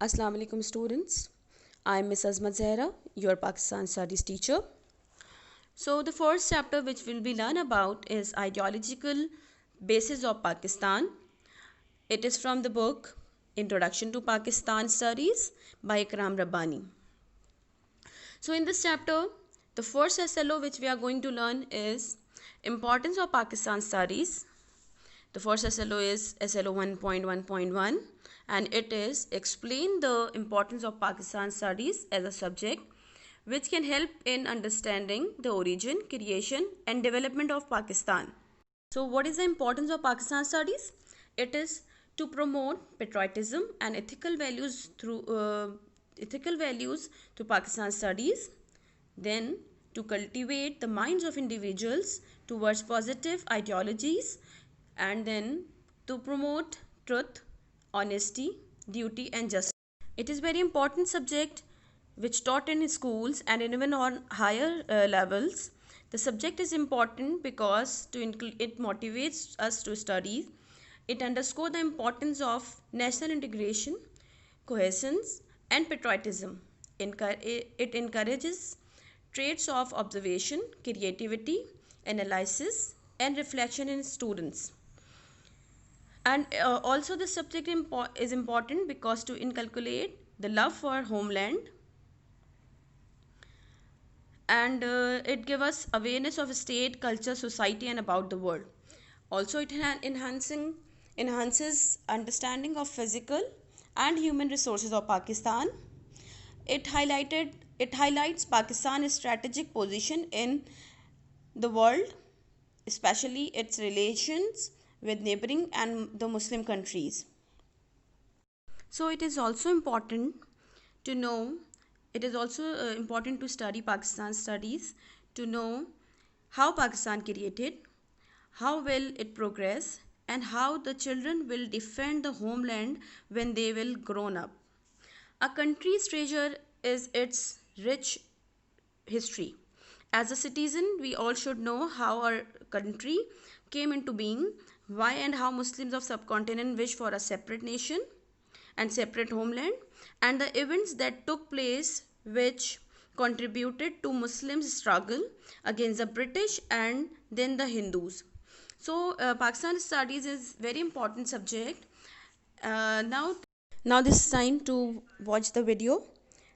Assalamu alaikum students. I am Ms. Azmat Zahra, your Pakistan Studies teacher. So the first chapter which we'll be learn about is ideological basis of Pakistan. It is from the book Introduction to Pakistan Studies by Ikram Rabbani. So in this chapter, the first SLO which we are going to learn is importance of Pakistan studies. The first SLO is SLO 1.1.1 and it is explain the importance of Pakistan studies as a subject which can help in understanding the origin, creation and development of Pakistan. So what is the importance of Pakistan studies? It is to promote patriotism and ethical values through Pakistan studies, then to cultivate the minds of individuals towards positive ideologies, and then to promote truth, honesty, duty and justice. It is very important subject which taught in schools and even on higher levels. The subject is important because it motivates us to study. It underscores the importance of national integration, cohesion and patriotism. It encourages traits of observation, creativity, analysis and reflection in students. And also the subject is important because to inculcate the love for homeland, and it gives us awareness of state, culture, society and about the world. Also it enhances understanding of physical and human resources of Pakistan. It highlights Pakistan's strategic position in the world, especially its relations with neighboring and the Muslim countries. So it is also important to know, it is also important to study Pakistan studies to know how Pakistan created, how will it progress and how the children will defend the homeland when they will grown up. A country's treasure is its rich history. As a citizen, we all should know how our country came into being, why and how Muslims of subcontinent wish for a separate nation and separate homeland, and the events that took place which contributed to Muslims' struggle against the British and then the Hindus. So Pakistan studies is very important subject. Now this is time to watch the video.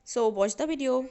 So watch the video.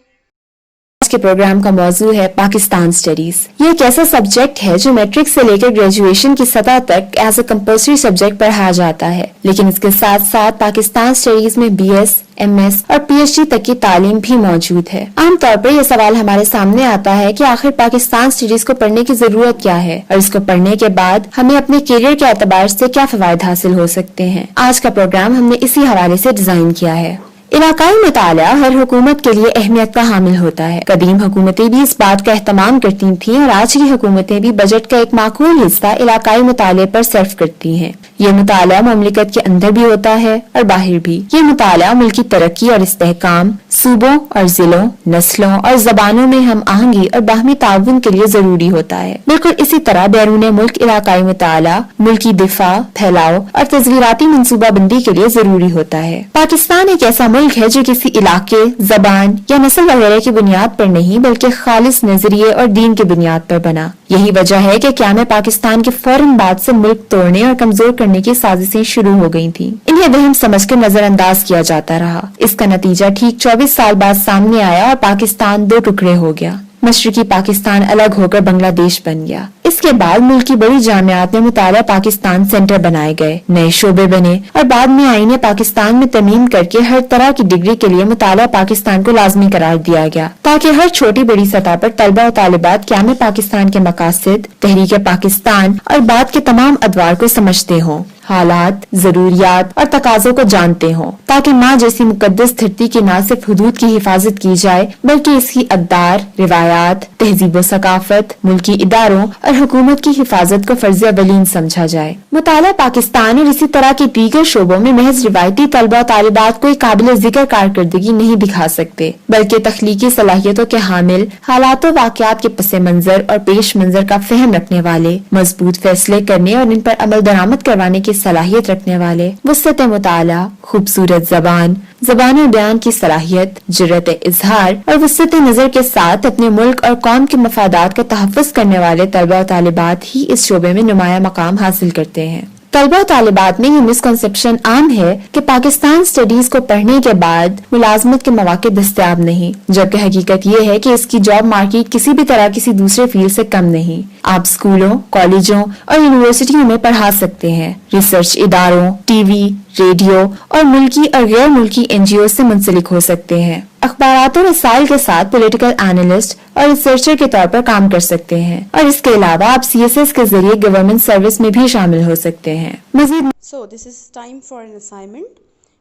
के programme का मौजू है Pakistan studies. ये एक ऐसा subject है जो matric से लेकर ग्रेजुएशन की सतह तक एज अ कंपल्सरी सब्जेक्ट पढ़ाया जाता है, लेकिन इसके साथ साथ पाकिस्तान स्टडीज में BS, MS और PhD तक की तालीम भी मौजूद है। आमतौर पर यह सवाल हमारे सामने आता है कि आखिर पाकिस्तान स्टडीज को पढ़ने की जरूरत क्या है और इसको पढ़ने के बाद हमें अपने करियर के एतबार से क्या फवायद हासिल हो सकते हैं। आज का प्रोग्राम हमने इसी हवाले से डिजाइन किया है। इलाकाई मुताला हर हुकूमत के लिए अहमियत का हामिल होता है। कदीम हुकूमतें भी इस बात का एहतमाम करती थीं और आज की हुकूमतें भी बजट का एक माकूल हिस्सा इलाकाई मुताले पर सर्फ करती हैं। ये मुताला मुमलिकत के अंदर भी होता है और बाहर भी। ये मुताला मुल्क की तरक्की और इस्तेहकाम, सूबों और जिलों, नस्लों और जबानों में हम आहंगी और बाहमी ताउन के लिए जरूरी होता है। बिल्कुल इसी तरह बैरून मुल्क इलाकाई मुताला मुल्की दिफा, फैलाव और तजवीराती मनसूबाबंदी के लिए जरूरी होता है। पाकिस्तान एक ऐसा मुल्क है जो किसी इलाके, जबान या नस्ल वगैरह की बुनियाद पर नहीं बल्कि खालिस नजरिए और दीन की बुनियाद पर बना। यही वजह है कि क़याम पाकिस्तान के फौरन बाद से मुल्क तोड़ने और कमजोर करने की साजिशें शुरू हो गई थीं। इन्हें वहम समझकर नजरअंदाज किया जाता रहा। इसका नतीजा ठीक 24 साल बाद सामने आया और पाकिस्तान दो टुकड़े हो गया। मशरकी पाकिस्तान अलग होकर बांग्लादेश बन गया। इसके बाद मुल्क की बड़ी जामियात में मुताला पाकिस्तान सेंटर बनाए गए, नए शोबे बने और बाद में आईने पाकिस्तान में तरमीम करके हर तरह की डिग्री के लिए मुताला पाकिस्तान को लाजमी करार दिया गया, ताकि हर छोटी बड़ी सतह पर तलबा और तालिबात क़याम पाकिस्तान के मकासद, तहरीक पाकिस्तान और बाद के तमाम अदवार को समझते हों, हालात, जरूरियात और तकाजों को जानते हों, ताकि माँ जैसी मुकद्दस धरती की न सिर्फ हुदूद की हिफाजत की जाए बल्कि इसकी अक़दार, रिवायात, तहजीब व सकाफत, मुल्की इदारों और हुकूमत की हिफाजत को फर्ज अवलीन समझा जाए। मुताला पाकिस्तान और इसी तरह के दीगर शोबों में महज रिवायती तलबा तालिबात कोई काबिल जिक्र कारकर्दगी नहीं दिखा सकते, बल्कि तख्लीकी सलाहियतों के हामिल, हालात व वाक़यात के पस मंजर और पेश मंजर का फहम रखने वाले, मजबूत फैसले करने और इन पर अमल दरामद करवाने के صلاحیت رکھنے والے، وسعت مطالعہ، خوبصورت زبان و بیان کی صلاحیت، جرأت اظہار اور وسعت نظر کے ساتھ اپنے ملک اور قوم کے مفادات کا تحفظ کرنے والے طلبہ و طالبات ہی اس شعبے میں نمایاں مقام حاصل کرتے ہیں۔ طلبہ و طالبات میں یہ مسکنسیپشن عام ہے کہ پاکستان سٹڈیز کو پڑھنے کے بعد ملازمت کے مواقع دستیاب نہیں، جبکہ حقیقت یہ ہے کہ اس کی جاب مارکیٹ کسی بھی طرح کسی دوسرے فیلڈ سے کم نہیں۔ آپ اسکولوں، کالجوں اور یونیورسٹیوں میں پڑھا سکتے ہیں، ریسرچ اداروں، ٹی وی، ریڈیو اور ملکی اور غیر ملکی این جی او سے منسلک ہو سکتے ہیں، اخبارات و رسائل کے ساتھ پولیٹیکل اینالسٹ اور ریسرچر کے طور پر کام کر سکتے ہیں، اور اس کے علاوہ آپ سی ایس ایس کے ذریعے گورنمنٹ سروس میں بھی شامل ہو سکتے ہیں۔ مزید So this is time for an assignment.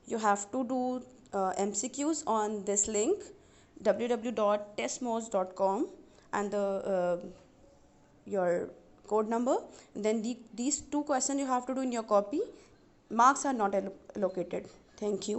You have to do MCQs on this link www.testmos.com and your code number. Then these two questions you have to do in your copy. Marks are not allocated. Thank you.